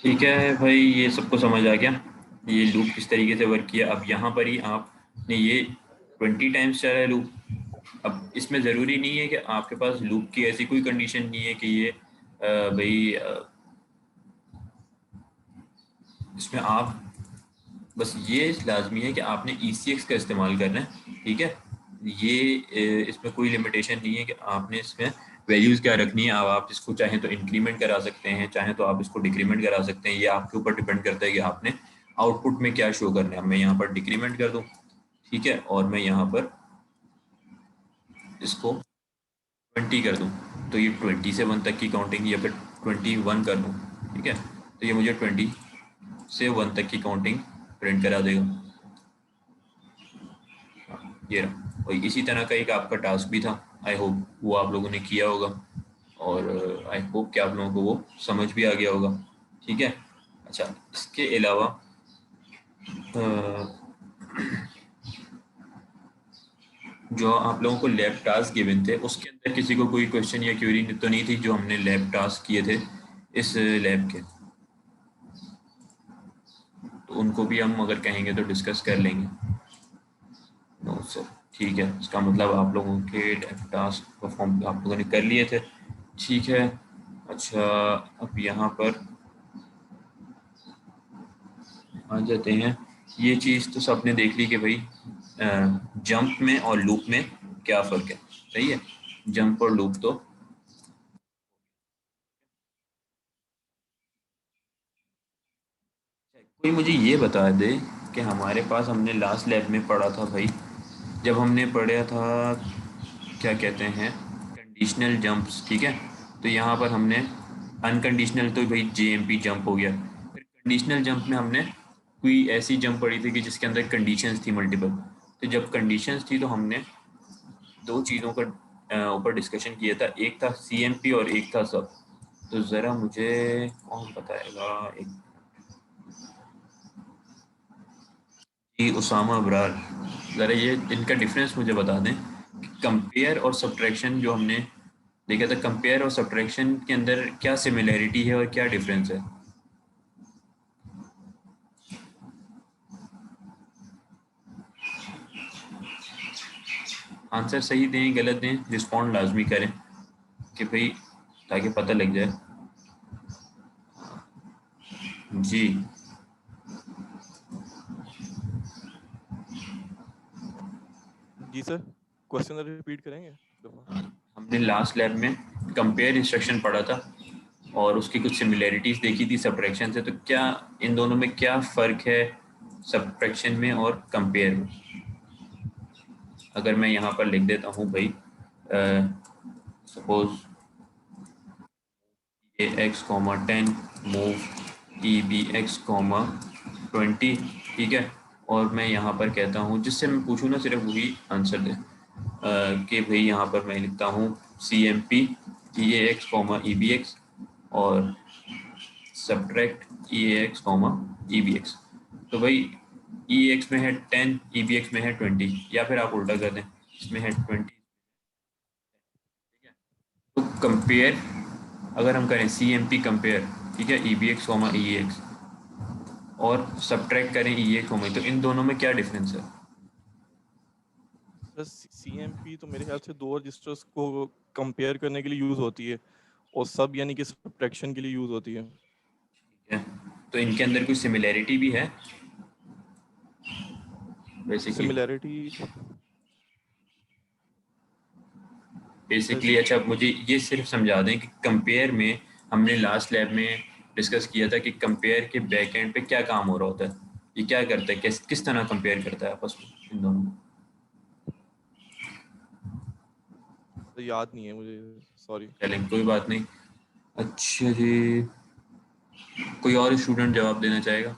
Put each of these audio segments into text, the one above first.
ठीक है भाई, ये सबको समझ आ गया ये लूप किस तरीके से वर्क किया। अब यहाँ पर ही आपने ये 20 टाइम्स चला है लूप। अब इसमें ज़रूरी नहीं है कि आपके पास लूप की ऐसी कोई कंडीशन नहीं है कि ये भाई इसमें आप बस ये लाजमी है कि आपने ECX का इस्तेमाल करना है। ठीक है, ये इसमें कोई लिमिटेशन नहीं है कि आपने इसमें वैल्यूज़ क्या रखनी है। अब आप इसको चाहें तो इंक्रीमेंट करा सकते हैं, चाहें तो आप इसको डिक्रीमेंट करा सकते हैं। ये आपके ऊपर डिपेंड करता है कि आपने आउटपुट में क्या शो करना है। मैं यहाँ पर डिक्रीमेंट कर दूँ, ठीक है, और मैं यहाँ पर इसको 20 कर दूँ, तो ये 20 से 1 तक की काउंटिंग, या फिर 21 कर दूँ, ठीक है, तो ये मुझे 20 से 1 तक की काउंटिंग प्रिंट करा देगा। ये रहा। और इसी तरह का एक आपका टास्क भी था। आई होप वो आप लोगों ने किया होगा, और आई होप कि आप लोगों को वो समझ भी आ गया होगा। ठीक है, अच्छा, इसके अलावा जो आप लोगों को लैब टास्क गिवन थे, उसके अंदर किसी को कोई क्वेश्चन या क्वेरी तो नहीं थी जो हमने लैब टास्क किए थे इस लैब के? तो उनको भी हम अगर कहेंगे तो डिस्कस कर लेंगे। नो सर, ठीक है, इसका मतलब आप लोगों के टास्क परफॉर्म आप लोगों ने कर लिए थे। ठीक है, अच्छा, अब यहाँ पर आ जाते हैं। ये चीज़ तो सबने देख ली कि भाई जंप में और लूप में क्या फ़र्क है। सही है, जंप और लूप तो कोई मुझे ये बता दे कि हमारे पास हमने लास्ट लैब में पढ़ा था भाई, जब हमने पढ़ा था क्या कहते हैं कंडीशनल जंप्स। ठीक है, तो यहाँ पर हमने अनकंडीशनल तो भाई JMP जंप हो गया। फिर कंडीशनल जंप में हमने कोई ऐसी जंप पढ़ी थी कि जिसके अंदर कंडीशंस थी मल्टीपल। तो जब कंडीशंस थी तो हमने दो चीज़ों का ऊपर डिस्कशन किया था, एक था CMP और एक था सब। तो ज़रा मुझे कौन बताएगा, एक जी उसामा अबरार, ज़रा ये इनका डिफरेंस मुझे बता दें कि कंपेयर और सब्ट्रैक्शन जो हमने देखा था, कंपेयर और सब्ट्रैक्शन के अंदर क्या सिमिलैरिटी है और क्या डिफरेंस है। आंसर सही दें गलत दें, रिस्पॉन्ड लाजमी करें कि भाई, ताकि पता लग जाए। जी, जी सर, क्वेश्चन रिपीट करेंगे दफा। हमने लास्ट लैब में कंपेयर इंस्ट्रक्शन पढ़ा था और उसकी कुछ सिमिलैरिटीज़ देखी थी सब्ट्रैक्शन से। तो क्या इन दोनों में क्या फ़र्क है, सब्ट्रैक्शन में और कंपेयर में? अगर मैं यहाँ पर लिख देता हूँ भाई, सपोज AX 10 मूव EBX 20, ठीक है, और मैं यहाँ पर कहता हूँ, जिससे मैं पूछूँ ना सिर्फ वही आंसर दे, कि भाई यहाँ पर मैं लिखता हूँ CMP EAX EBX और सब्ट्रैक्ट EAX EBX। तो भाई EAX में है 10, EBX में है 20, या फिर आप उल्टा कर दें, इसमें है 20। तो कंपेयर अगर हम करें CMP कंपेयर, ठीक है, EBX EAX, और सब्ट्रैक्ट करें EAX, तो इन दोनों में क्या डिफरेंस है? सर CMP तो मेरे ख्याल से दो रजिस्टर्स को कंपेयर करने के लिए यूज होती है, और सब यानी कि सब्ट्रैक्शन के लिए यूज होती है। ठीक है, तो इनके अंदर कोई सिमिलैरिटी भी है बेसिकली? सिमिलैरिटी सर, अच्छा, अब मुझे ये सिर्फ समझा दें कि कंपेयर में हमने लास्ट लैब में डिस्कस किया था कि कंपेयर के बैक एंड पे क्या काम हो रहा होता है, ये क्या करता है, किस तरह कंपेयर करता है आपस में इन दोनों को? याद नहीं है मुझे, सॉरी। चलें, कोई बात नहीं। अच्छा जी, कोई और स्टूडेंट जवाब देना चाहेगा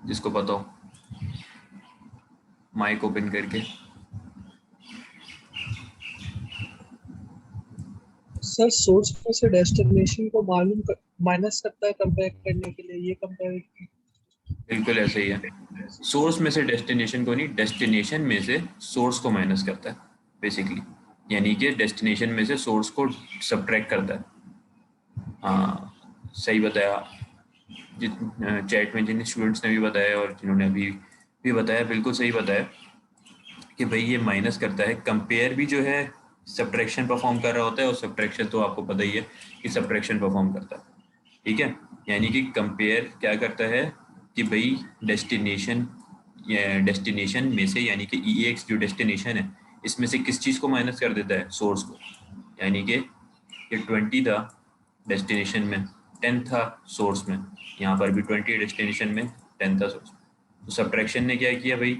जिसको पता हो, माइक ओपन करके? सर सोर्स में से डेस्टिनेशन को माइनस करता है कंपेयर करने के लिए, ये कंपेयर। बिल्कुल ऐसे ही है, सोर्स में से डेस्टिनेशन को नहीं, डेस्टिनेशन में से सोर्स को माइनस करता है बेसिकली, यानी कि डेस्टिनेशन में से सोर्स को सब्ट्रैक्ट करता है। हाँ, सही बताया, जित चैट में जिन स्टूडेंट्स ने भी बताया और जिन्होंने अभी भी बताया, बिल्कुल सही बताया कि भाई ये माइनस करता है। कंपेयर भी जो है सब्ट्रैक्शन परफॉर्म कर रहा होता है, और सब्ट्रैक्शन तो आपको पता ही है कि सब्ट्रैक्शन परफॉर्म करता है, ठीक है। यानी कि कंपेयर क्या करता है कि भाई डेस्टिनेशन में से, यानी कि EX जो डेस्टिनेशन है, इसमें से किस चीज़ को माइनस कर देता है, सोर्स को। यानी कि ये 20 था डेस्टिनेशन में, 10 था सोर्स में, यहाँ पर भी 20 डेस्टिनेशन में, 10 था सोर्स में। तो सब्ट्रैक्शन ने क्या किया भाई,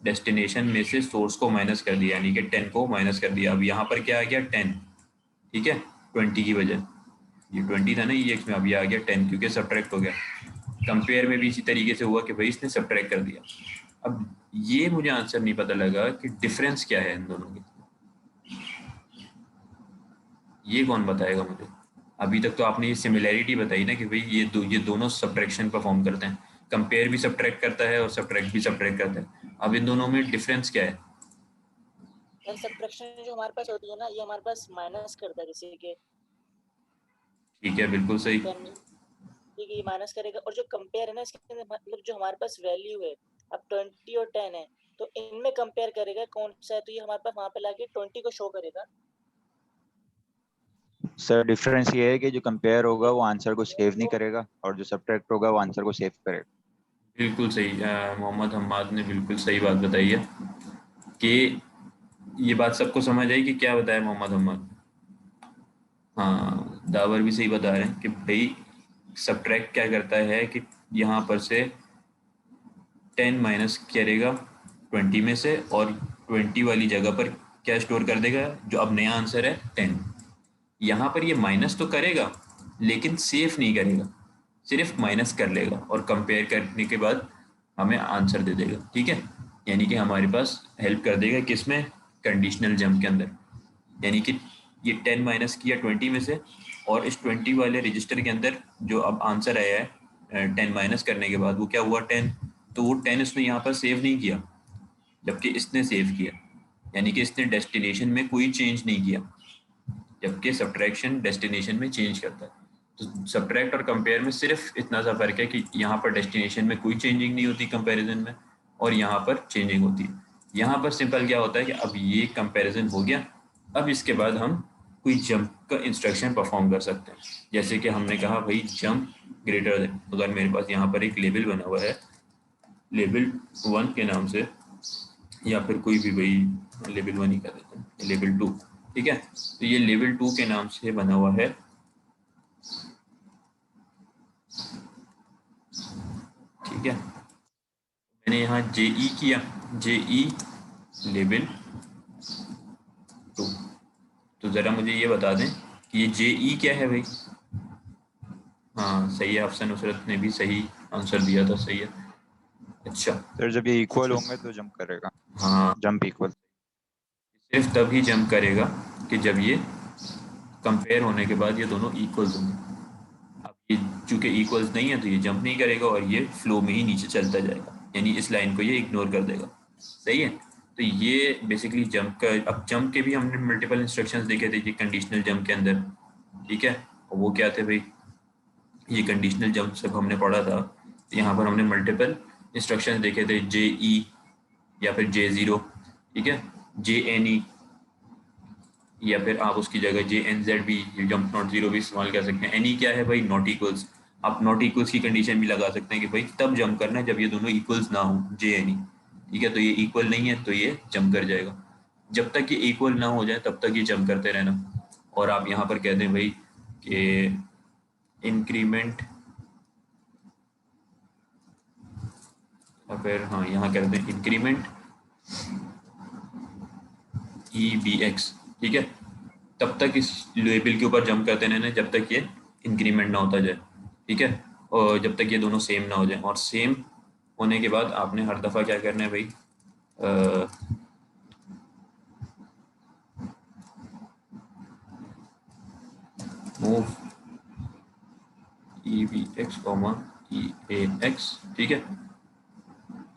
डेस्टिनेशन में से सोर्स को माइनस कर दिया, यानी कि 10 को माइनस कर दिया। अब यहाँ पर क्या आ गया, 10, ठीक है, 20 की वजह, ये 20 था ना EX में, अब ये आ गया 10 क्योंकि सब्ट्रैक्ट हो गया। कंपेयर में भी इसी तरीके से हुआ कि भाई इसने सब्ट्रैक्ट कर दिया। अब ये मुझे आंसर नहीं पता लगा कि डिफरेंस क्या है इन दोनों के, ये कौन बताएगा मुझे। अभी तक तो आपने ये सिमिलैरिटी बताई ना कि भाई ये दोनों सब्ट्रैक्शन परफॉर्म करते हैं, कंपेयर भी सब्ट्रैक्ट करता है और सब्ट्रैक्ट भी सब्ट्रैक्ट करता है। अब इन दोनों में डिफरेंस क्या है? यार सब्ट्रैक्शन जो हमारे पास होती है ना, ये हमारे पास माइनस करता है, जैसे कि ठीक है, बिल्कुल सही। 10, ठीक है, ये माइनस करेगा। और जो कंपेयर है ना, इसके अंदर मतलब जो हमारे पास वैल्यू है, अब 20 और 10 है, तो इनमें कंपेयर करेगा कौन सा है, तो ये हमारे पास वहां पे लाके 20 को शो करेगा। सर डिफरेंस ये है कि जो कंपेयर होगा वो आंसर को सेव नहीं करेगा, और जो सब्ट्रैक्ट होगा वो आंसर को सेव करेगा। बिल्कुल सही, मोहम्मद हम्माद ने बिल्कुल सही बात बताई है कि ये बात सबको समझ आई कि क्या बताया मोहम्मद हम्माद। हाँ, दावर भी सही बता रहे हैं कि भाई सब्ट्रैक्ट क्या करता है कि यहाँ पर से 10 माइनस करेगा 20 में से, और 20 वाली जगह पर क्या स्टोर कर देगा, जो अब नया आंसर है 10। यहाँ पर ये माइनस तो करेगा लेकिन सेव नहीं करेगा, सिर्फ माइनस कर लेगा और कंपेयर करने के बाद हमें आंसर दे देगा, ठीक है। यानी कि हमारे पास हेल्प कर देगा किसमें, कंडीशनल जंप के अंदर। यानी कि ये 10 माइनस किया 20 में से, और इस 20 वाले रजिस्टर के अंदर जो अब आंसर आया है 10 माइनस करने के बाद, वो क्या हुआ 10, तो वो 10 उसने यहाँ पर सेव नहीं किया, जबकि इसने सेव किया। यानी कि इसने डेस्टिनेशन में कोई चेंज नहीं किया, जबकि सब्ट्रैक्शन डेस्टिनेशन में चेंज करता है। तो सब्ट्रैक्ट और कंपेयर में सिर्फ इतना सा फर्क है कि यहाँ पर डेस्टिनेशन में कोई चेंजिंग नहीं होती कंपैरिजन में, और यहाँ पर चेंजिंग होती है। यहाँ पर सिंपल क्या होता है कि अब ये कंपैरिजन हो गया, अब इसके बाद हम कोई जंप का इंस्ट्रक्शन परफॉर्म कर सकते हैं। जैसे कि हमने कहा भाई जंप ग्रेटर देन, अगर मेरे पास यहाँ पर एक लेबल बना हुआ है लेबल 1 के नाम से, या फिर कोई भी भाई लेवल 1 ही कर देते हैं, लेवल 2, ठीक है। तो ये लेवल 2 के नाम से बना हुआ है, ठीक है। मैंने यहाँ JE किया, JE लेवल 2। तो ज़रा मुझे ये बता दें कि ये JE क्या है भाई। हाँ सही है, अफसन नुसरत ने भी सही आंसर दिया था, सही है। अच्छा सर जब ये इक्वल होंगे तो जंप करेगा। हाँ, जंप इक्वल सिर्फ तभी जंप करेगा कि जब ये कंपेयर होने के बाद ये दोनों इक्वल्स होंगे। अब ये चूंकि इक्वल्स नहीं है तो ये जंप नहीं करेगा और ये फ्लो में ही नीचे चलता जाएगा, यानी इस लाइन को ये इग्नोर कर देगा, सही है। तो ये बेसिकली जंप का। अब जंप के भी हमने मल्टीपल इंस्ट्रक्शंस देखे थे कि कंडीशनल जंप के अंदर, ठीक है। और वो क्या थे भाई, ये कंडीशनल जंप जब हमने पढ़ा था तो यहाँ पर हमने मल्टीपल इंस्ट्रक्शंस देखे थे, JE या फिर J0, ठीक है, JNE, या फिर आप उसकी जगह JNZ भी, जंप नॉट जीरो भी इस्तेमाल कर सकते हैं। एनी क्या है भाई, नॉट इक्वल्स। आप नॉट इक्वल्स की कंडीशन भी लगा सकते हैं कि भाई तब जंप करना है जब ये दोनों इक्वल्स ना हो, JNE, ठीक है। तो ये इक्वल नहीं है तो ये जंप कर जाएगा, जब तक ये इक्वल ना हो जाए तब तक ये जंप करते रहना। और आप यहाँ पर कहते हैं भाई कि इंक्रीमेंट, या फिर हाँ यहाँ कहते हैं इंक्रीमेंट EBX, ठीक है। तब तक इस लेबल के ऊपर जंप करते रहना जब तक ये इंक्रीमेंट ना होता जाए, ठीक है, और जब तक ये दोनों सेम ना हो जाए। और सेम होने के बाद आपने हर दफ़ा क्या करना है भाई, मूव EBX, EAX, ठीक है,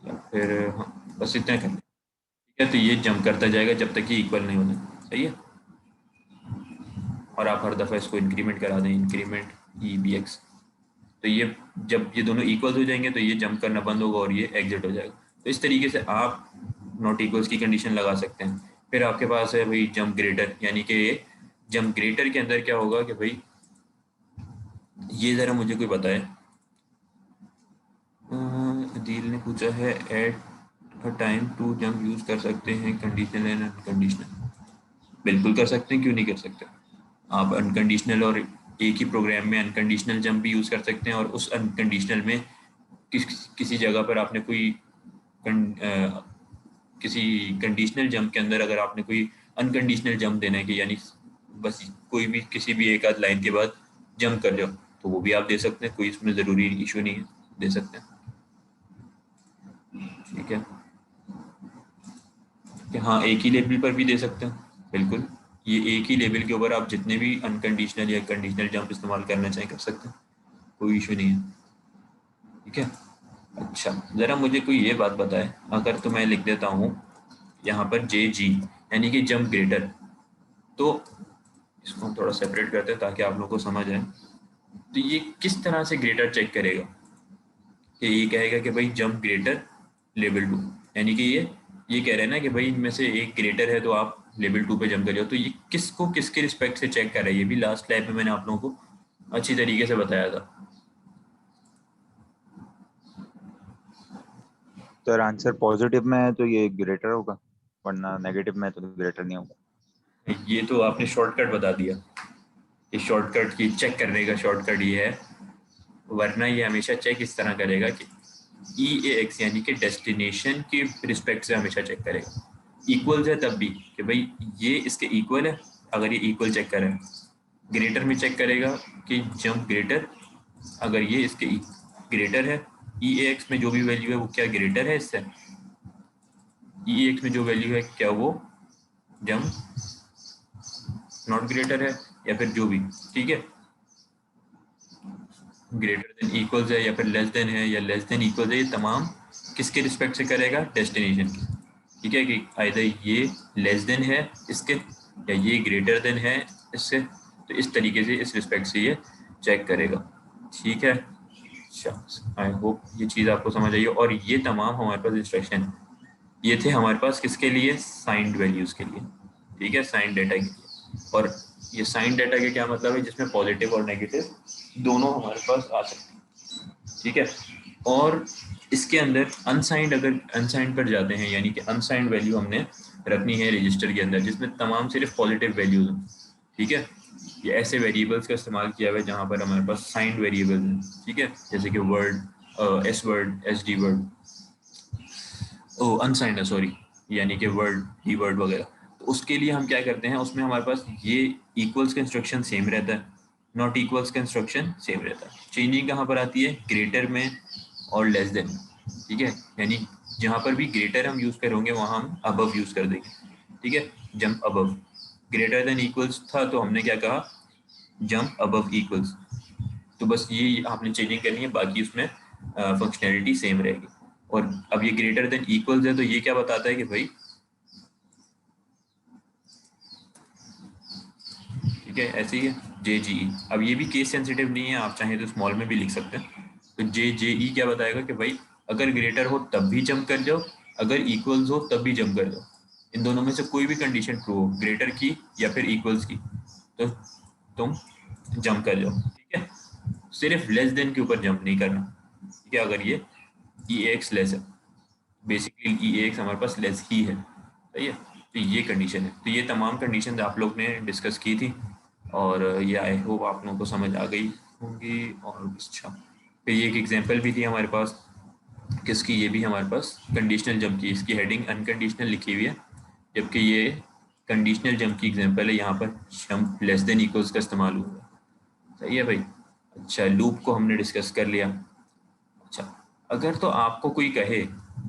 या फिर हाँ बस इतना करना, ठीक है। तो ये जंप करता जाएगा जब तक ये इक्वल नहीं हो जाए, सही है। और आप हर दफ़ा इसको इंक्रीमेंट करा दें, इंक्रीमेंट ई बी एक्स। तो ये जब ये दोनों इक्वल हो जाएंगे तो ये जंप करना बंद होगा और ये एग्जिट हो जाएगा। तो इस तरीके से आप नॉट इक्वल्स की कंडीशन लगा सकते हैं। फिर आपके पास है भाई जंप ग्रेटर, यानी कि जंप ग्रेटर के अंदर क्या होगा कि भाई ये ज़रा मुझे कोई बताए। अदील ने पूछा है at a time to jump use कर सकते हैं कंडीशनल एंड अनकंडीशनल। बिल्कुल कर सकते हैं, क्यों नहीं कर सकते। आप अनकंडीशनल और एक ही प्रोग्राम में अनकंडीशनल जंप भी यूज़ कर सकते हैं और उस अनकंडीशनल में किसी जगह पर आपने किसी कंडीशनल जंप के अंदर अगर आपने कोई अनकंडीशनल जंप देना है कि यानी बस कोई भी किसी भी एक आध लाइन के बाद जंप कर जाओ, तो वो भी आप दे सकते हैं, कोई इसमें ज़रूरी इशू नहीं है, दे सकते हैं। ठीक है कि हाँ एक ही लेवल पर भी दे सकते हैं, बिल्कुल। ये एक ही लेवल के ऊपर आप जितने भी अनकंडीशनल या कंडीशनल जंप इस्तेमाल करना चाहें कर सकते हैं, कोई इशू नहीं है। ठीक है, अच्छा ज़रा मुझे कोई ये बात बताए, अगर तो मैं लिख देता हूँ यहाँ पर जे जी यानी कि जंप ग्रेटर, तो इसको हम थोड़ा सेपरेट करते हैं ताकि आप लोगों को समझ आए। तो ये किस तरह से ग्रेटर चेक करेगा कि ये कहेगा कि भाई जंप ग्रेटर लेवल 2, यानी कि ये कह रहे हैं ना कि भाई इनमें से एक ग्रेटर है तो आप लेवल 2 पे जंप करिए। तो ये किसको किसके रिस्पेक्ट से चेक कर रहा है, ये भी लास्ट लैब में मैंने आप लोगों को अच्छी तरीके से बताया था। तो अगर आंसर पॉजिटिव में है तो ये ग्रेटर होगा, वरना नेगेटिव में है तो ग्रेटर नहीं होगा। ये तो आपने शॉर्टकट बता दिया, इस शॉर्टकट की चेक करने का शॉर्टकट ये है, वरना ये हमेशा चेक इस तरह करेगा कि ई ए एक्स यानी कि डेस्टिनेशन के रिस्पेक्ट से हमेशा चेक करेगा। इक्वल्स है तब भी कि भाई ये इसके इक्वल है, अगर ये इक्वल चेक करें। ग्रेटर में चेक करेगा कि जंप ग्रेटर, अगर ये इसके ग्रेटर है, ई ए एक्स में जो भी वैल्यू है वो क्या ग्रेटर है इससे, ई ए एक्स में जो वैल्यू है क्या वो जंप नॉट ग्रेटर है या फिर जो भी। ठीक है, ग्रेटर देन इक्वल्स है या फिर लेस देन है या लेस देन इक्वल्स है, ये तमाम किसके रिस्पेक्ट से करेगा, डेस्टिनेशन की। ठीक है कि आइदर ये लेस देन है इसके या ये ग्रेटर देन है इससे, तो इस तरीके से इस रिस्पेक्ट से ये चेक करेगा। ठीक है, अच्छा आई होप ये चीज़ आपको समझ आई हो। और ये तमाम हमारे पास इंस्ट्रक्शन ये थे हमारे पास किसके लिए, साइंड वैल्यूज़ के लिए। ठीक है, साइंड डाटा के लिए। और ये साइंड डाटा के क्या मतलब है, जिसमें पॉजिटिव और नेगेटिव दोनों हमारे पास आ सकते हैं। ठीक है, और इसके अंदर अनसाइंड, अगर अनसाइंड पर जाते हैं यानी कि अनसाइंड वैल्यू हमने रखनी है रजिस्टर के अंदर जिसमें तमाम सिर्फ पॉजिटिव वैल्यूज हैं। ठीक है, ये ऐसे वेरिएबल्स का इस्तेमाल किया हुआ है जहाँ पर हमारे पास साइंड वेरिएबल्स हैं। ठीक है, जैसे कि word, S word, S D word, O unsigned है सॉरी, यानी कि वर्ड डी वर्ड वगैरह। तो उसके लिए हम क्या करते हैं, उसमें हमारे पास ये इक्वल्स का इंस्ट्रक्शन सेम रहता है, नॉट इक्वल्स का इंस्ट्रक्शन सेम रहता है। चेंजिंग कहाँ पर आती है, ग्रेटर में और लेस देन। ठीक है, यानी जहाँ पर भी ग्रेटर हम यूज़ करेंगे वहाँ हम अबव यूज़ कर देंगे। ठीक है, jump above, greater than equals था तो हमने क्या कहा, जंप अबव इक्वल्स। तो बस ये आपने चेंजिंग करनी है, बाकी उसमें फंक्शनैलिटी सेम रहेगी। और अब ये ग्रेटर देन इक्वल्स है तो ये क्या बताता है कि भाई, ठीक है ऐसे ही है जे जी ई। अब ये भी केस सेंसिटिव नहीं है, आप चाहें तो स्मॉल में भी लिख सकते हैं। तो जे जे ई क्या बताएगा कि भाई अगर ग्रेटर हो तब भी जंप कर जाओ, अगर इक्वल्स हो तब भी जंप कर जाओ। इन दोनों में से कोई भी कंडीशन ट्रू हो, ग्रेटर की या फिर इक्वल्स की, तो तुम जंप कर जाओ। ठीक है, सिर्फ लेस देन के ऊपर जंप नहीं करना। ठीक है, अगर ये ई एक्स लेस है, बेसिकली ई एक्स हमारे पास लेस ही है, सही है, तो ये कंडीशन है। तो ये तमाम कंडीशन आप लोग ने डिस्कस की थी और ये आई होप आप लोगों को समझ आ गई होंगी। और अच्छा फिर ये एक एग्जांपल भी थी हमारे पास किसकी, ये भी हमारे पास कंडीशनल जंप की, इसकी हेडिंग अनकंडीशनल लिखी हुई है, जबकि ये कंडीशनल जंप की एग्जांपल है। यहाँ पर जंप लेस देन इक्वल्स का इस्तेमाल हुआ है, सही है भाई। अच्छा लूप को हमने डिस्कस कर लिया। अच्छा अगर तो आपको कोई कहे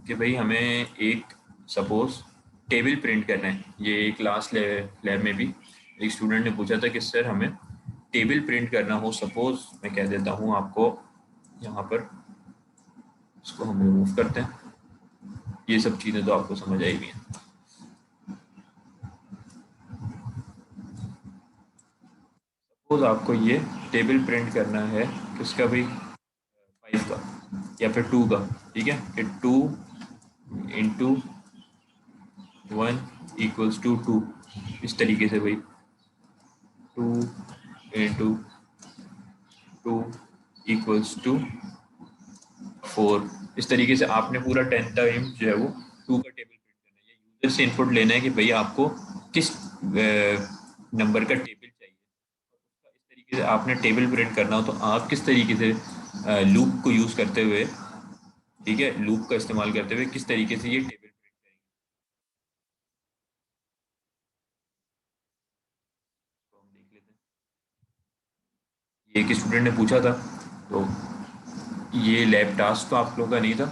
कि भाई हमें एक सपोज टेबल प्रिंट करना है, ये क्लास लैब में भी एक स्टूडेंट ने पूछा था कि सर हमें टेबल प्रिंट करना हो, सपोज मैं कह देता हूँ आपको यहाँ पर, इसको हम रिमूव करते हैं, ये सब चीज़ें तो आपको समझ आई हुई हैं। सपोज आपको ये टेबल प्रिंट करना है किसका भाई, 5 का या फिर 2 का, ठीक है, कि 2 इंटू 1 इक्वल्स टू 2, इस तरीके से भाई 2 इंटू 2 इक्वल्स टू 4, इस तरीके से आपने पूरा 10 टाइम जो है वो 2 का टेबल प्रिंट करना है। यूजर से इनपुट लेना है कि भाई आपको किस नंबर का टेबल चाहिए। इस तरीके से आपने टेबल प्रिंट करना हो तो आप किस तरीके से लूप को यूज़ करते हुए, ठीक है, लूप का इस्तेमाल करते हुए किस तरीके से ये टेबल प्रिंट करेंगे, तो हम देख लेते हैं। ये एक स्टूडेंट ने पूछा था, तो ये लैब टास्क तो आप लोगों का नहीं था,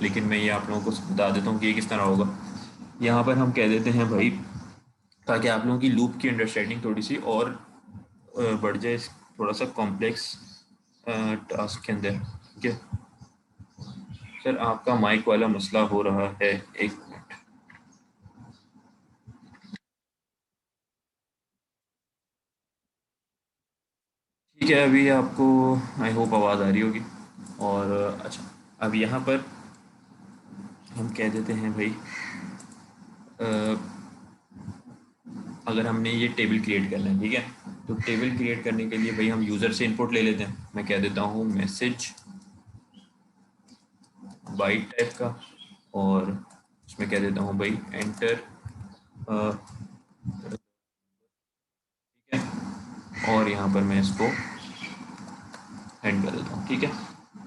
लेकिन मैं ये आप लोगों को बता देता हूँ कि ये किस तरह होगा। यहाँ पर हम कह देते हैं भाई, ताकि आप लोगों की लूप की अंडरस्टैंडिंग थोड़ी सी और बढ़ जाए, थोड़ा सा कॉम्प्लेक्स टास्क के अंदर, ठीक है। सर आपका माइक वाला मसला हो रहा है, एक मिनट। ठीक है, अभी आपको आई होप आवाज़ आ रही होगी। और अच्छा, अब यहाँ पर हम कह देते हैं भाई, अगर हमने ये टेबल क्रिएट करना है, ठीक है, तो टेबल क्रिएट करने के लिए भाई हम यूज़र से इनपुट ले लेते हैं। मैं कह देता हूँ मैसेज बाइट टाइप का, और उसमें कह देता हूँ भाई एंटर, ठीक है, और यहाँ पर मैं इसको एंड कर देता हूँ, ठीक है,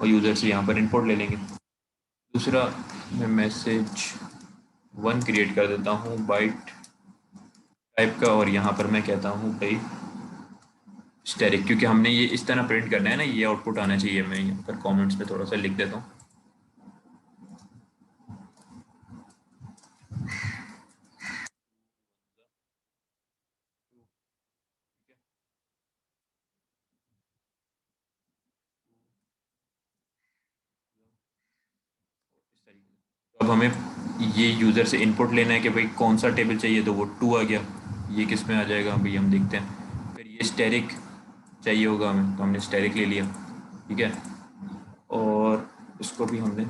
और यूज़र से यहाँ पर इनपुट ले लेंगे। दूसरा मैं मैसेज 1 क्रिएट कर देता हूँ बाइट टाइप का, और यहाँ पर मैं कहता हूँ भाई स्टैटिक, क्योंकि हमने ये इस तरह प्रिंट करना है ना, ये आउटपुट आना चाहिए। मैं यहाँ पर कमेंट्स में थोड़ा सा लिख देता हूँ। अब हमें ये यूज़र से इनपुट लेना है कि भाई कौन सा टेबल चाहिए, तो वो 2 आ गया। ये किस में आ जाएगा भाई, हम देखते हैं। फिर ये स्टैटिक चाहिए होगा हमें, तो हमने स्टैटिक ले लिया, ठीक है, और इसको भी हमने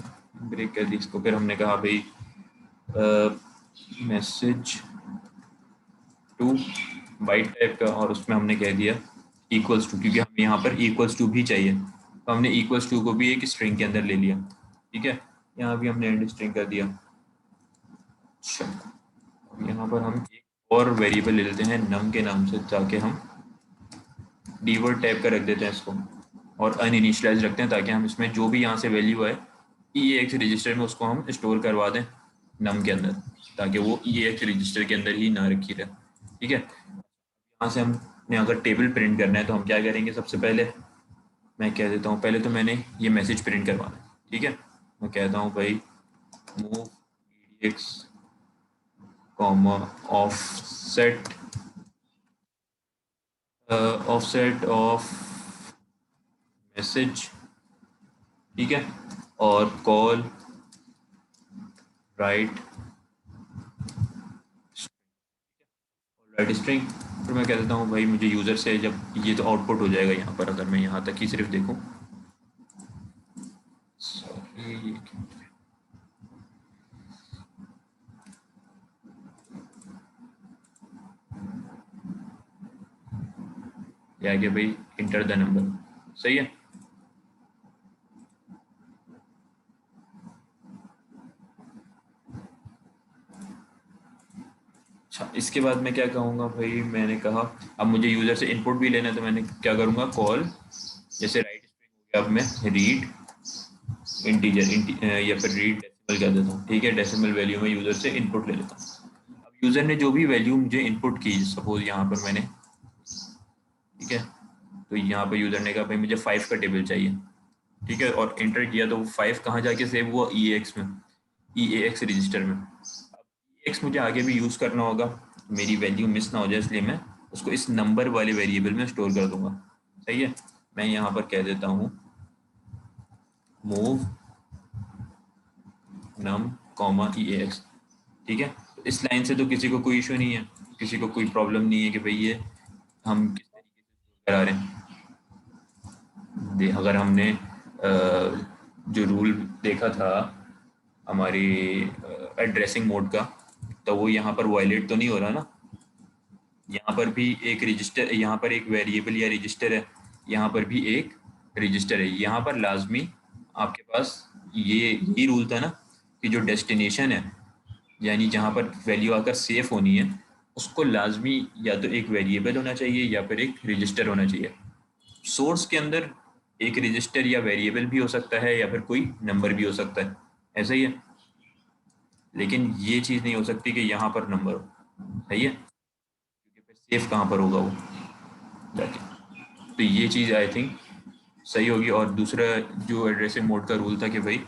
ब्रेक कर दी। इसको फिर हमने कहा भाई मैसेज 2 बाइट टाइप का, और उसमें हमने कह दिया इक्वल्स टू, क्योंकि हमें यहाँ पर इक्वल्स टू भी चाहिए, तो हमने इक्वल्स टू को भी एक स्ट्रिंग के अंदर ले लिया, ठीक है। यहाँ भी हमने एंड स्ट्रिंग कर दिया। अच्छा, अब यहाँ पर हम एक और वेरिएबल ले लेते हैं नम के नाम से, ताकि हम डीवर्ड टाइप का रख देते हैं इसको, और अनइनिशियलाइज रखते हैं, ताकि हम इसमें जो भी यहाँ से वैल्यू आए EAX रजिस्टर में उसको हम स्टोर करवा दें नम के अंदर, ताकि वो EAX रजिस्टर के अंदर ही ना रखी रहे, ठीक है। यहाँ से हमने अगर टेबल प्रिंट करना है तो हम क्या करेंगे, सबसे पहले मैं कह देता हूँ, पहले तो मैंने ये मैसेज प्रिंट करवाना है, ठीक है। मैं कहता हूँ भाई move EDX comma offset offset of message, ठीक है, और कॉल राइट स्ट्रिंग। फिर मैं कह देता हूँ भाई मुझे यूज़र से, जब ये तो आउटपुट हो जाएगा यहाँ पर, अगर मैं यहाँ तक ही सिर्फ देखूँ, ये आ गया भाई इंटर द नंबर, सही है। अच्छा, इसके बाद मैं क्या कहूँगा भाई, मैंने कहा अब मुझे यूज़र से इनपुट भी लेना है, तो मैंने क्या करूँगा, कॉल, जैसे राइट स्ट्रिंग हो गया, अब मैं रीड इंटीजर या फिर रीड डेसिमल कर देता हूँ, ठीक है, डेसिमल वैल्यू में यूज़र से इनपुट ले लेता हूँ। अब यूज़र ने जो भी वैल्यू मुझे इनपुट की, सपोज यहाँ पर मैंने, ठीक है, तो यहाँ पर यूज़र ने कहा भाई मुझे 5 का टेबल चाहिए, ठीक है, और इंटर किया, तो वो 5 कहाँ जाके सेव हुआ, EAX में, EAX रजिस्टर में। अब EAX मुझे आगे भी यूज़ करना होगा, मेरी वैल्यू मिस ना हो जाए, इसलिए मैं उसको इस नंबर वाले वेरिएबल में स्टोर कर दूंगा, सही है। मैं यहाँ पर कह देता हूँ मूव नम कॉमा EAX, ठीक है। तो इस लाइन से तो किसी को कोई इशू नहीं है, किसी को कोई प्रॉब्लम नहीं है कि भाई ये हम किस तरीके से करा रहे हैं। अगर हमने जो रूल देखा था हमारी एड्रेसिंग मोड का, तो वो यहाँ पर वायलेट तो नहीं हो रहा ना। यहाँ पर भी एक रजिस्टर, यहाँ पर एक वेरिएबल या रजिस्टर है, यहाँ पर भी एक रजिस्टर है। यहाँ पर लाजमी आपके पास ये रूल था ना कि जो डेस्टिनेशन है यानी जहाँ पर वैल्यू आकर सेफ होनी है, उसको लाजमी या तो एक वेरिएबल होना चाहिए या फिर एक रजिस्टर होना चाहिए। सोर्स के अंदर एक रजिस्टर या वेरिएबल भी हो सकता है या फिर कोई नंबर भी हो सकता है, ऐसा ही है। लेकिन ये चीज़ नहीं हो सकती कि यहाँ पर नंबर हो, सही है, क्योंकि फिर सेफ कहाँ पर होगा वो जाके। तो ये चीज़ आई थिंक सही होगी। और दूसरा जो एड्रेसिंग मोड का रूल था कि भाई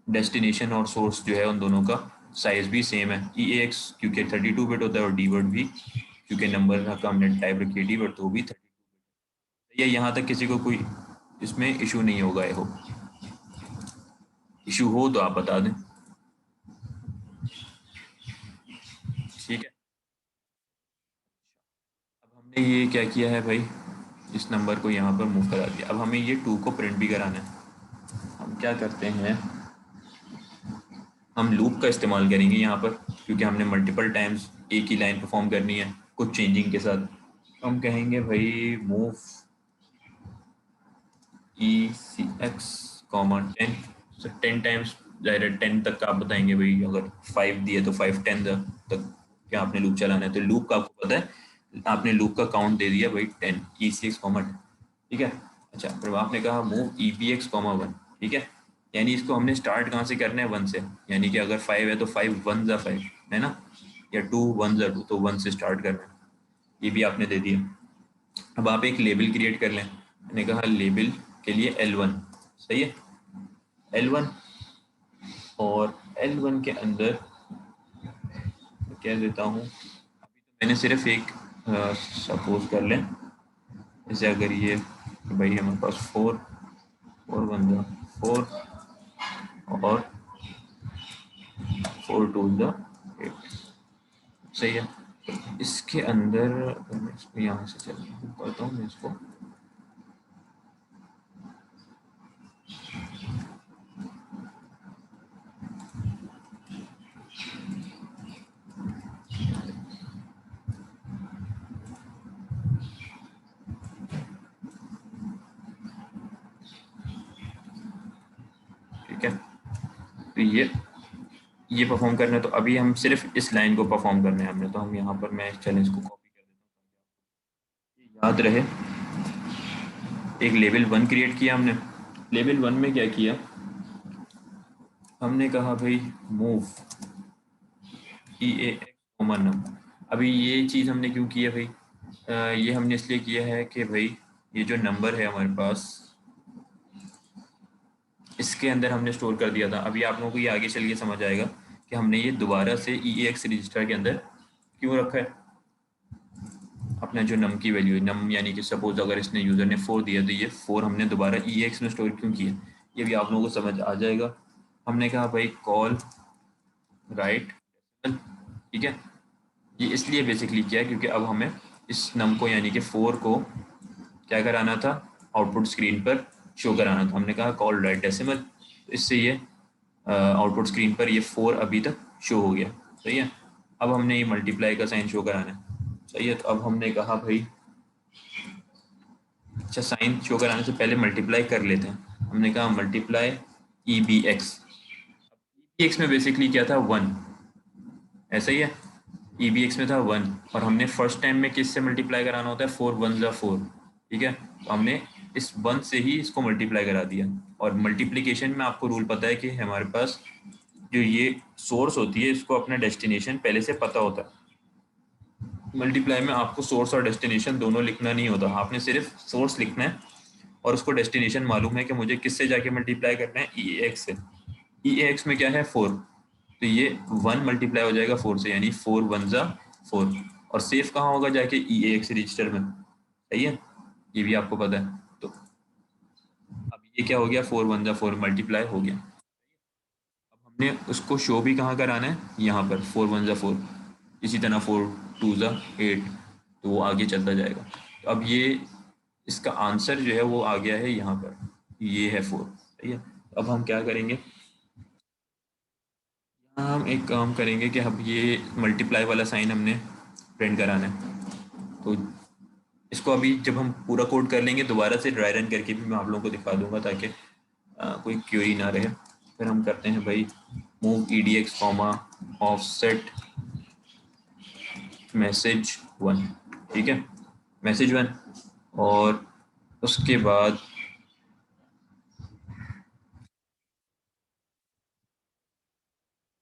डेस्टिनेशन और सोर्स जो है उन दोनों का साइज़ भी सेम है। EAX क्योंकि 32 बिट होता है और डी वर्ड भी क्योंकि नंबर का हमने टाइप रखी है डी वर्ड, तो वो भी 32 बिट। ये यहाँ तक किसी को कोई इसमें इशू नहीं होगा। आई होप इशू हो तो आप बता दें, ठीक है। अब हमने ये क्या किया है भाई, इस नंबर को यहाँ पर मूव करा दिया। अब हमें ये 2 को प्रिंट भी कराना है। हम क्या करते हैं, हम लूप का इस्तेमाल करेंगे यहाँ पर क्योंकि हमने मल्टीपल टाइम्स एक ही लाइन परफॉर्म करनी है कुछ चेंजिंग के साथ। हम कहेंगे भाई मूव ECX, 10 10 टाइम्स, ज़ाहिर है 10 तक का आप बताएंगे भाई। अगर 5 दिए तो 5 10 तक क्या आपने लूप चलाना है। तो लूप का आपको पता है, आपने लूप का काउंट दे दिया भाई 10 ECX, 10, ठीक है। अच्छा, फिर आपने कहा मूव EBX, 1, ठीक है। यानी इसको हमने स्टार्ट कहाँ से करना है, 1 से। यानी कि अगर 5 है तो 5 1 ज़ा 5 है ना, या 2 1 ज़ा 2, तो 1 से स्टार्ट करना है। ये भी आपने दे दिया। अब आप एक लेबल क्रिएट कर लें। मैंने कहा लेबल के लिए L1, सही है, L1। और L1 के अंदर क्या देता हूँ, अभी तो मैंने सिर्फ एक सपोज कर लें, जैसे अगर ये भाई हमारे पास 4 1 ज़ा 4 और 4 2 ज़ा 8, सही है। तो इसके अंदर मैं इसको यहाँ से चलना करता हूँ, मैं इसको ठीक है। तो ये परफॉर्म करना है, तो अभी हम सिर्फ इस लाइन को परफॉर्म करना है हमने। तो हम यहाँ पर, मैं चैलेंज को कॉपी कर देता हूँ, याद रहे। एक लेवल 1 क्रिएट किया हमने। लेवल 1 में क्या किया, हमने कहा भाई मूव EAX, नंबर। अभी ये चीज़ हमने क्यों किया भाई, ये हमने इसलिए किया है कि भाई ये जो नंबर है हमारे पास, इसके अंदर हमने स्टोर कर दिया था। अभी आप लोगों को ये आगे चल के समझ आएगा कि हमने ये दोबारा से EAX रजिस्टर के अंदर क्यों रखा है। अपना जो नम की वैल्यू है, नम यानी कि सपोज अगर इसने यूज़र ने 4 दिया तो ये 4 हमने दोबारा EAX में स्टोर क्यों किया, ये भी आप लोगों को समझ आ जाएगा। हमने कहा भाई कॉल राइट, ठीक है। ये इसलिए बेसिकली किया क्योंकि अब हमें इस नम को यानी कि 4 को क्या कराना था, आउटपुट स्क्रीन पर शो कराना था। हमने कहा कॉल राइट डेसिमल, तो इससे ये आउटपुट स्क्रीन पर ये 4 अभी तक शो हो गया, सही है। अब हमने ये मल्टीप्लाई का साइन शो कराना है, सही है। तो अब हमने कहा भाई अच्छा, साइन शो कराने से पहले मल्टीप्लाई कर लेते हैं। हमने कहा मल्टीप्लाई EBX में बेसिकली क्या था 1, ऐसा ही है। EBX में था 1 और हमने फर्स्ट टाइम में किससे मल्टीप्लाई कराना होता है, 4 1 ज़ा 4, ठीक है। तो हमने इस 1 से ही इसको मल्टीप्लाई करा दिया। और मल्टीप्लिकेशन में आपको रूल पता है कि हमारे पास जो ये सोर्स होती है इसको अपना डेस्टिनेशन पहले से पता होता है। मल्टीप्लाई में आपको सोर्स और डेस्टिनेशन दोनों लिखना नहीं होता, आपने सिर्फ सोर्स लिखना है और उसको डेस्टिनेशन मालूम है कि मुझे किससे जाके मल्टीप्लाई करना है, EAX से। EAX में क्या है 4, तो ये 1 मल्टीप्लाई हो जाएगा 4 से, यानी 4 1 ज़ा 4। और सेफ कहाँ होगा, जाके EAX रजिस्टर में, सही है, ये भी आपको पता है। तो अब ये क्या हो गया, 4 1 ज़ा 4 मल्टीप्लाई हो गया। अब हमने उसको शो भी कहाँ कराना है, यहाँ पर 4 1 ज़ा 4, इसी तरह 4 2 ज़ा 8, तो वो आगे चलता जाएगा। तो अब ये इसका आंसर जो है वो आ गया है यहाँ पर, ये है 4। सही है। अब हम क्या करेंगे, हम एक काम करेंगे कि अब ये मल्टीप्लाई वाला साइन हमने प्रिंट कराना है, तो इसको अभी जब हम पूरा कोड कर लेंगे दोबारा से ड्राई रन करके भी मैं आप लोगों को दिखा दूंगा ताकि कोई क्वेरी ना रहे। फिर हम करते हैं भाई move edx comma offset message 1, ठीक है, मैसेज 1। और उसके बाद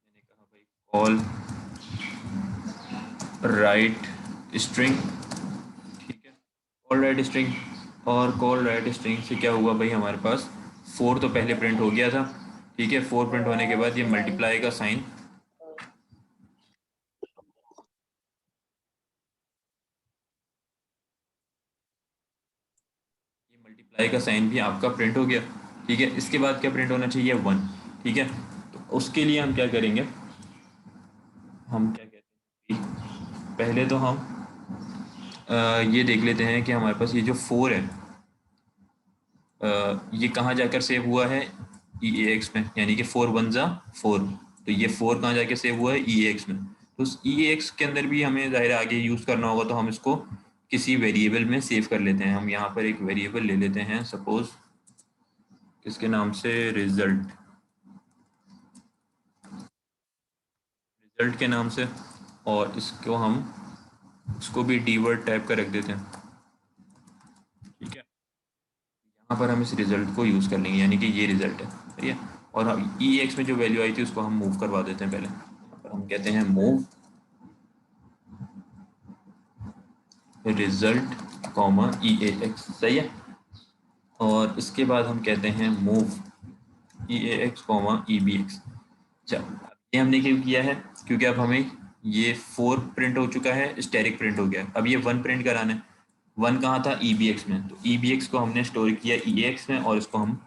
मैंने कहा भाई कॉल राइट स्ट्रिंग, ठीक है, कॉल राइट स्ट्रिंग। और कॉल राइट स्ट्रिंग से क्या हुआ भाई, हमारे पास 4 तो पहले प्रिंट हो गया था, ठीक है। 4 प्रिंट होने के बाद ये मल्टीप्लाई का साइन, ये मल्टीप्लाई का साइन भी आपका प्रिंट हो गया, ठीक है। इसके बाद क्या प्रिंट होना चाहिए, 1, ठीक है। तो उसके लिए हम क्या करेंगे, हम क्या कहते हैं, पहले तो हम ये देख लेते हैं कि हमारे पास ये जो 4 है ये कहाँ जाकर सेव हुआ है, EAX में, यानी कि 4 1 जा 4। तो ये 4 कहाँ जाके सेव हुआ है, EAX में। तो उस EAX के अंदर भी हमें ज़ाहिर है आगे यूज़ करना होगा, तो हम इसको किसी वेरिएबल में सेव कर लेते हैं। हम यहाँ पर एक वेरिएबल ले लेते हैं, सपोज किसके नाम से, रिजल्ट, रिजल्ट के नाम से। और इसको हम इसको भी डी-वर्ड टाइप का रख देते हैं, ठीक है। यहाँ पर हम इस रिजल्ट को यूज़ कर लेंगे, यानी कि ये रिजल्ट है, ठीक है। और हम EAX में जो वैल्यू आई थी उसको हम मूव करवा देते हैं पहले। यहाँ पर हम कहते हैं मूव रिजल्ट कॉमा EAX, सही है। और इसके बाद हम कहते हैं मूव EAX कॉमा EBX। अच्छा, ये हमने क्यों किया है, क्योंकि अब हमें ये 4 प्रिंट हो चुका है, स्टैटिक प्रिंट हो गया, अब ये 1 प्रिंट कराना है। 1 कहाँ था, EBX में, तो EBX को हमने स्टोर किया EAX में, और इसको हम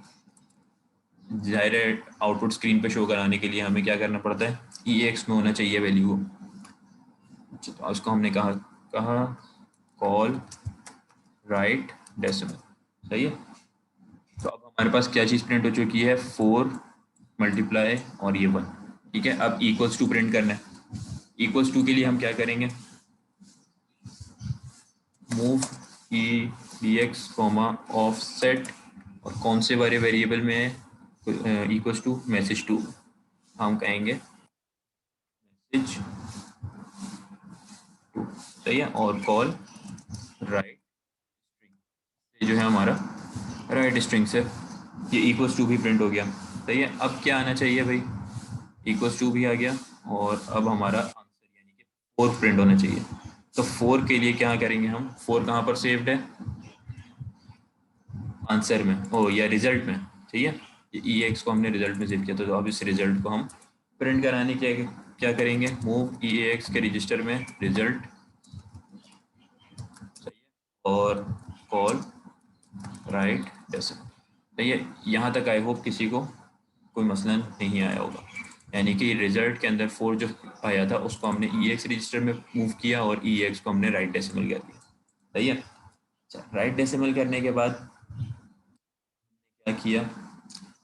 ज़ाहिर है आउटपुट स्क्रीन पे शो कराने के लिए हमें क्या करना पड़ता है, EAX में होना चाहिए वैल्यू। तो उसको हमने कहा कॉल राइट डेसिमल, सही है। तो अब हमारे पास क्या चीज़ प्रिंट हो चुकी है, 4 मल्टीप्लाई और ये 1, ठीक है। अब इक्वल्स टू प्रिंट करना है। इक्वल्स टू के लिए हम क्या करेंगे, मूव EDX कॉमा ऑफसेट, और कौन से वाले वेरिएबल में इक्वल्स टू मैसेज 2, हम कहेंगे मैसेज 2, सही है। और कॉल राइट स्ट्रिंग, जो है हमारा राइट स्ट्रिंग से ये इक्वल्स टू भी प्रिंट हो गया, सही है। अब क्या आना चाहिए भाई, इक्वल्स टू भी आ गया, और अब हमारा आंसर यानी कि 4 प्रिंट होना चाहिए। तो 4 के लिए क्या करेंगे हम, 4 कहाँ पर सेव्ड है, आंसर में, ओ या रिजल्ट में, ठीक है। ये EAX को हमने रिजल्ट में सेव किया था, तो अब इस रिजल्ट को हम प्रिंट कराने के क्या करेंगे, मूव EAX के रजिस्टर में रिजल्ट, सही है, और कॉल राइट डेसिमल, सही है। यहाँ तक आई होप किसी को कोई मसला नहीं आया होगा, यानी कि रिजल्ट के अंदर 4 जो आया था उसको हमने EAX रजिस्टर में मूव किया, और EAX को हमने राइट डेसिमल कर दिया, सही है। अच्छा, राइट डेसिमल करने के बाद क्या किया,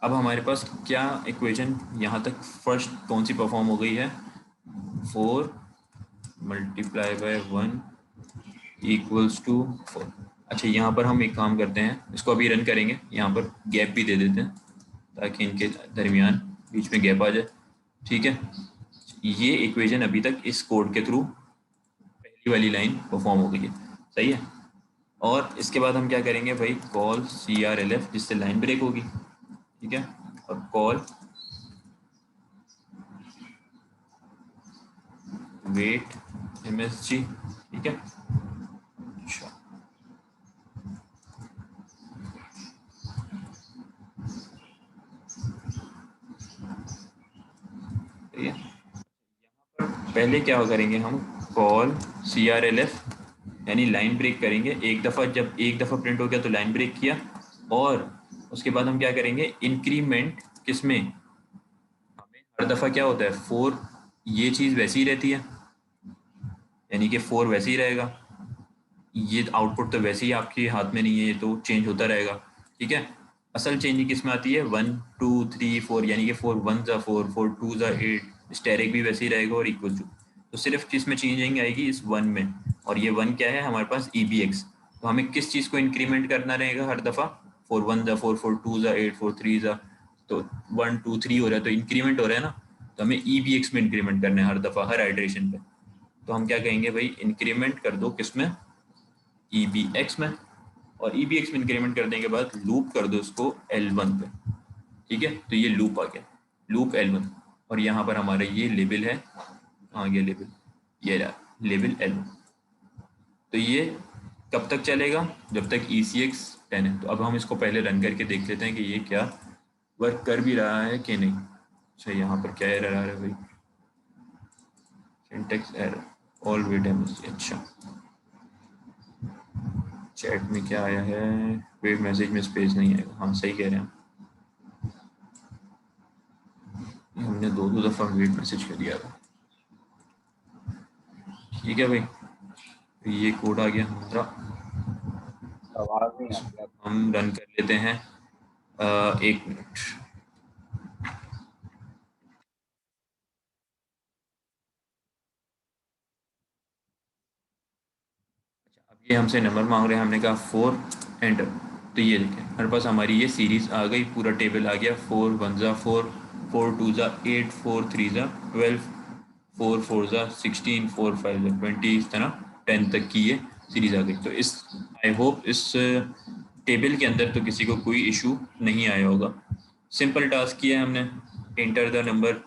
अब हमारे पास क्या इक्वेशन यहाँ तक फर्स्ट कौन सी परफॉर्म हो गई है, 4 मल्टीप्लाई बाय 1 इक्वल्स टू 4। अच्छा, यहाँ पर हम एक काम करते हैं, इसको अभी रन करेंगे, यहाँ पर गैप भी दे देते हैं ताकि इनके दरमियान बीच में गैप आ जाए, ठीक है। ये इक्वेशन अभी तक इस कोड के थ्रू पहली वाली लाइन परफॉर्म हो गई है, सही है। और इसके बाद हम क्या करेंगे भाई, कॉल CRLF, जिससे लाइन ब्रेक होगी, ठीक है, और कॉल वेट MSG, ठीक है। अच्छा, ठीक है। पहले क्या करेंगे हम, कॉल CRLF यानी लाइन ब्रेक करेंगे एक दफ़ा, जब एक दफ़ा प्रिंट हो गया तो लाइन ब्रेक किया, और उसके बाद हम क्या करेंगे, इंक्रीमेंट किसमें, हमें हर दफ़ा क्या होता है 4, ये चीज़ वैसी ही रहती है, यानी कि 4 वैसे ही रहेगा, ये आउटपुट तो वैसे ही आपके हाथ में नहीं है, ये तो चेंज होता रहेगा, ठीक है। असल चेंजिंग किस में आती है, 1 2 3 4, यानी कि 4 1 जा 4 4 2 जा 8, स्टेरिक भी वैसे ही रहेगा और इक्वल टू, तो सिर्फ किस में चेंजिंग आएगी, इस 1 में। और ये 1 क्या है हमारे पास, EBX। तो हमें किस चीज़ को इंक्रीमेंट करना रहेगा हर दफ़ा, 4 1 जा 4 4 2 जा 8 4 3 जा, तो 1 2 3 हो रहा है तो इंक्रीमेंट हो रहा है ना, तो हमें EBX में इंक्रीमेंट करना है हर दफ़ा, हर आइट्रेशन पे। तो हम क्या कहेंगे भाई, इंक्रीमेंट कर दो किस में, EBX में, और EBX में इंक्रीमेंट कर देने के बाद लूप कर दो इसको L1 पे, ठीक है। तो ये लूप आ गया, लूप L1, और यहाँ पर हमारा ये लेबल है, आ गया लेबल, ये रहा लेबल L1। तो ये कब तक चलेगा, जब तक ECX 10 है। तो अब हम इसको पहले रन करके देख लेते हैं कि ये क्या वर्क कर भी रहा है कि नहीं। अच्छा, यहाँ पर क्या एरर आ रहा है भाई, syntax error, all wait MSG. अच्छा, चैट में क्या आया है, वेट मैसेज में स्पेस नहीं आएगा, हाँ सही कह रहे हैं, हमने दो दफ़ा वेट मैसेज कर दिया था, ठीक है भाई। तो ये कोड आ गया हमारा, आवाज नहीं आ रही। हम रन कर लेते हैं 1 मिनट। अब ये हमसे नंबर मांग रहे हैं, हमने कहा 4 एंटर। तो ये देखें हमारे पास हमारी ये सीरीज़ आ गई, पूरा टेबल आ गया, 4 1 जा 4 4 2 जा 8 4 3 जा 12 4 4 जा 16 4 5 जा 20, इस तरह 10 तक की ये सीरीज़ आ गई। तो इस आई होप इस टेबल के अंदर तो किसी को कोई इशू नहीं आया होगा। सिंपल टास्क किया है हमने, एंटर द नंबर,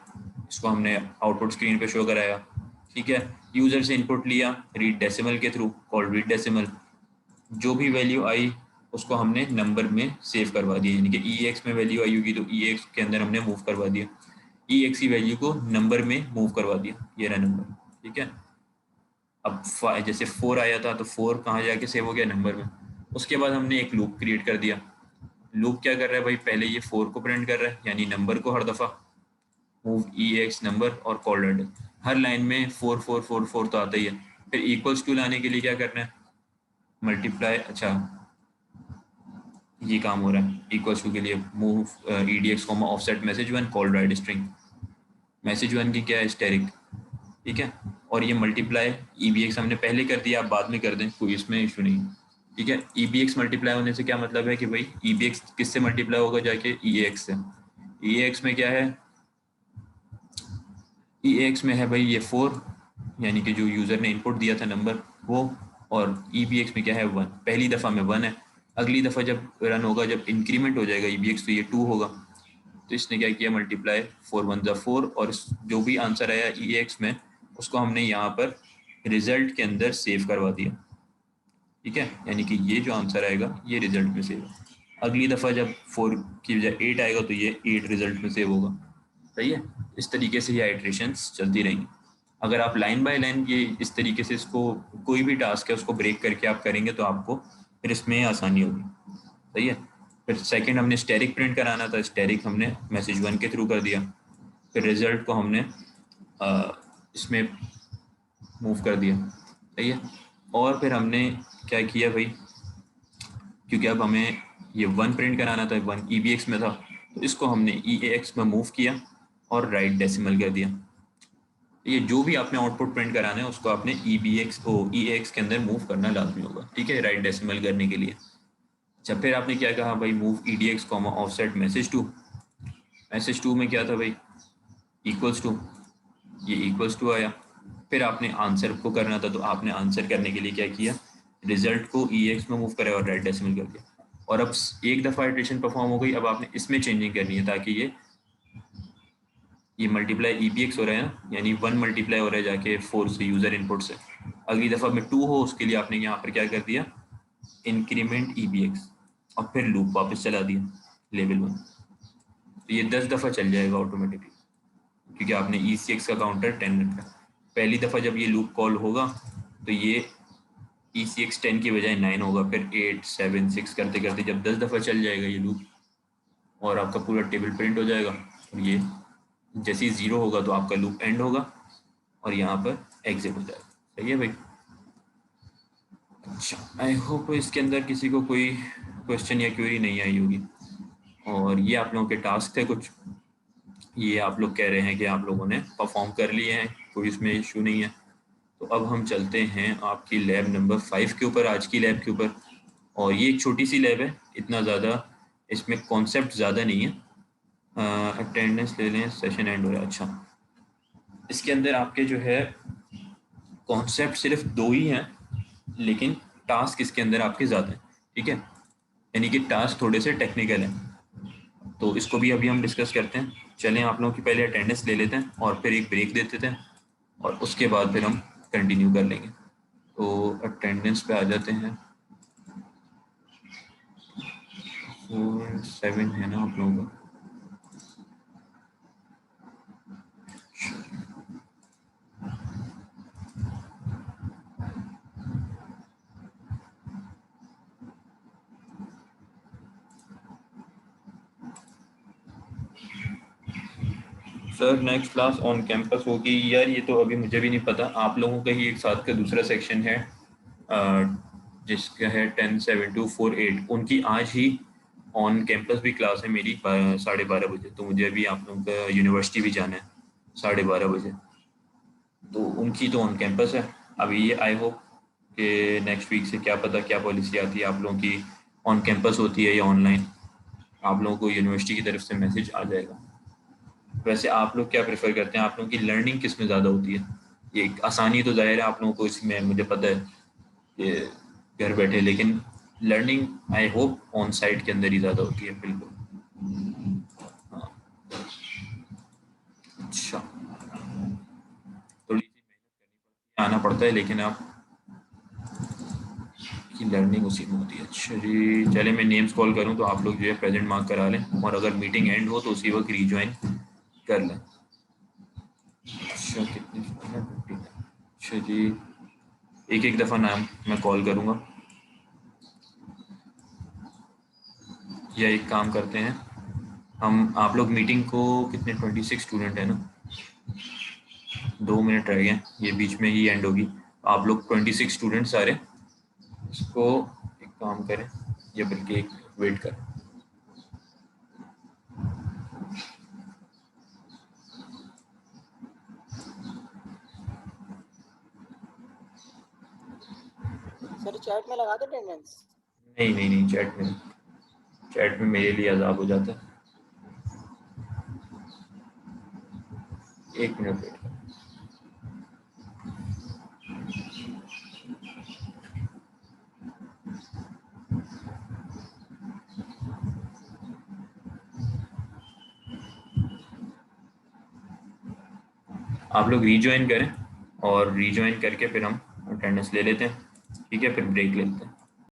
इसको हमने आउटपुट स्क्रीन पे शो कराया, ठीक है। यूज़र से इनपुट लिया रीड डेसिमल के थ्रू, कॉल रीड डेसिमल, जो भी वैल्यू आई उसको हमने नंबर में सेव करवा दिया, यानी कि EX में वैल्यू आई होगी तो EX के अंदर हमने मूव करवा दिया, EX की वैल्यू को नंबर में मूव करवा दिया, ये रहा नंबर, ठीक है। अब जैसे 4 आया था तो 4 कहाँ जाके सेव हो गया, नंबर में। उसके बाद हमने एक लूप क्रिएट कर दिया, लूप क्या कर रहा है भाई, पहले ये 4 को प्रिंट कर रहा है, यानी नंबर को हर दफ़ा मूव EX नंबर और कॉल रेड, हर लाइन में 4 4 4 4 तो आता ही है। फिर इक्वल्स टू लाने के लिए क्या करना है, मल्टीप्लाई, अच्छा ये काम हो रहा है, इक्वल्स टू के लिए move EDX comma offset message 1 call right string, message 1 की क्या है, स्टेरिक, ठीक है। और ये मल्टीप्लाई EBX हमने पहले कर दिया, आप बाद में कर दें, कोई इसमें इशू नहीं, ठीक है। EBX मल्टीप्लाई होने से क्या मतलब है कि भाई EBX किससे मल्टीप्लाई होगा, जाके EAX से। EAX में क्या है, EAX में है भाई ये 4, यानी कि जो यूज़र ने इनपुट दिया था नंबर वो, और EBX में क्या है 1, पहली दफ़ा में 1 है, अगली दफ़ा जब रन होगा, जब इंक्रीमेंट हो जाएगा EBX तो ये 2 होगा। तो इसने क्या किया, मल्टीप्लाई 4 1 जा 4, और जो भी आंसर आया EAX में उसको हमने यहाँ पर रिजल्ट के अंदर सेव करवा दिया, ठीक है। यानी कि ये जो आंसर आएगा ये रिजल्ट में सेव है, अगली दफ़ा जब 4 की बजाय 8 आएगा तो ये 8 रिजल्ट में सेव होगा, सही है। इस तरीके से ये आइट्रेशंस चलती रहेंगी। अगर आप लाइन बाय लाइन ये इस तरीके से इसको, कोई भी टास्क है उसको ब्रेक करके आप करेंगे तो आपको फिर इसमें आसानी होगी, सही है। फिर सेकंड हमने स्टेरिक प्रिंट कराना था, स्टेरिक हमने मैसेज 1 के थ्रू कर दिया, फिर रिजल्ट को हमने इसमें मूव कर दिया, सही है। और फिर हमने क्या किया भाई, क्योंकि अब हमें ये 1 प्रिंट कराना था, 1 EBX में था, तो इसको हमने EAX में मूव किया और राइट डेसिमल कर दिया। ये जो भी आपने आउटपुट प्रिंट कराना है उसको आपने EAX के अंदर मूव करना लाजमी होगा, ठीक है, राइट डेसिमल करने के लिए। अच्छा, फिर आपने क्या कहा भाई, move EDX comma offset message 2, message 2 में क्या था भाई, इक्वल्स टू, ये इक्वल्स टू आया। फिर आपने आंसर को करना था, तो आपने आंसर करने के लिए क्या किया, रिजल्ट को EAX में मूव करा और राइट डेसिमल कर दिया। और अब एक दफ़ा इटरेशन परफॉर्म हो गई, अब आपने इसमें चेंजिंग करनी है ताकि ये मल्टीप्लाई EBX हो रहा है ना, यानी 1 मल्टीप्लाई हो रहा है जाके 4 से, यूज़र इनपुट से, अगली दफ़ा में 2 हो, उसके लिए आपने यहाँ पर क्या कर दिया, इंक्रीमेंट EBX, और फिर लूप वापस चला दिया लेवल 1। तो ये 10 दफ़ा चल जाएगा ऑटोमेटिकली, क्योंकि आपने ECX का काउंटर 10 रखा। पहली दफ़ा जब ये लूप कॉल होगा तो ये ECX 10 की बजाय 9 होगा, फिर 8 7 6 करते करते जब 10 दफ़ा चल जाएगा ये लूप, और आपका पूरा टेबल प्रिंट हो जाएगा, और ये जैसे ही 0 होगा तो आपका लूप एंड होगा और यहाँ पर एग्जिट हो जाएगा, सही है भाई। अच्छा, आई होप इसके अंदर किसी को कोई क्वेश्चन या क्वेरी नहीं आई होगी। और ये आप लोगों के टास्क थे कुछ, ये आप लोग कह रहे हैं कि आप लोगों ने परफॉर्म कर लिए हैं, कोई इसमें इशू नहीं है। तो अब हम चलते हैं आपकी लैब नंबर 5 के ऊपर, आज की लैब के ऊपर। और ये एक छोटी सी लैब है, इतना ज़्यादा इसमें कॉन्सेप्ट ज़्यादा नहीं है। अटेंडेंस ले लें, सेशन एंड हो रहा है। अच्छा, इसके अंदर आपके जो है कॉन्सेप्ट सिर्फ 2 ही हैं, लेकिन टास्क इसके अंदर आपके ज़्यादा हैं, ठीक है। यानी कि टास्क थोड़े से टेक्निकल हैं, तो इसको भी अभी हम डिस्कस करते हैं। चलें, आप लोगों की पहले अटेंडेंस ले लेते हैं और फिर एक ब्रेक देते थे, और उसके बाद फिर हम कंटिन्यू कर लेंगे। तो अटेंडेंस पे आ जाते हैं। 7 है ना आप लोगों का? Sir next class on campus होगी यार, ये तो अभी मुझे भी नहीं पता। आप लोगों का ही एक साथ का दूसरा सेक्शन है जिसका है 10-7-2-4-8, उनकी आज ही ऑन कैंपस भी क्लास है मेरी 12:30 बजे। तो मुझे अभी आप लोगों का यूनिवर्सिटी भी जाना है 12:30 बजे, तो उनकी तो ऑन कैंपस है अभी। ये आई होप कि नेक्स्ट वीक से क्या पता क्या पॉलिसी आती है आप लोगों की, ऑन कैंपस होती है या ऑनलाइन, आप लोगों को यूनिवर्सिटी की तरफ से मैसेज आ जाएगा। वैसे आप लोग क्या प्रेफर करते हैं, आप लोगों की लर्निंग किस में ज़्यादा होती है? ये आसानी तो जाहिर है आप लोगों को इसमें, मुझे पता है कि घर बैठे, लेकिन learning I hope on site के अंदर ही ज़्यादा होती है। बिल्कुल, हाँ। अच्छा, थोड़ी सी मेहनत करनी पड़ती है, आना पड़ता है, लेकिन आप की लर्निंग उसी में होती है। अच्छा जी, चले मैं नेम्स कॉल करूँ तो आप लोग जो है प्रेजेंट मार्क करा लें, और अगर मीटिंग एंड हो तो उसी वक्त रीज्वाइन कर लें। अच्छा, कितने? अच्छा जी, एक एक दफ़ा नाम मैं कॉल करूँगा, या एक काम करते हैं हम, आप लोग मीटिंग को कितने, 26 स्टूडेंट है ना, 2 मिनट रह गए, ये बीच में ही एंड होगी। आप लोग 26 स्टूडेंट सारे, इसको एक काम करें, या बल्कि एक वेट करें। सर चैट में लगा दो अटेंडेंस। नहीं नहीं नहीं, चैट में मेरे लिए अजाब हो जाता है। 1 मिनट वेट करें। आप लोग रीज्वाइन करें, और रीज्वाइन करके फिर हम अटेंडेंस ले लेते हैं, ठीक है, फिर ब्रेक लेते हैं।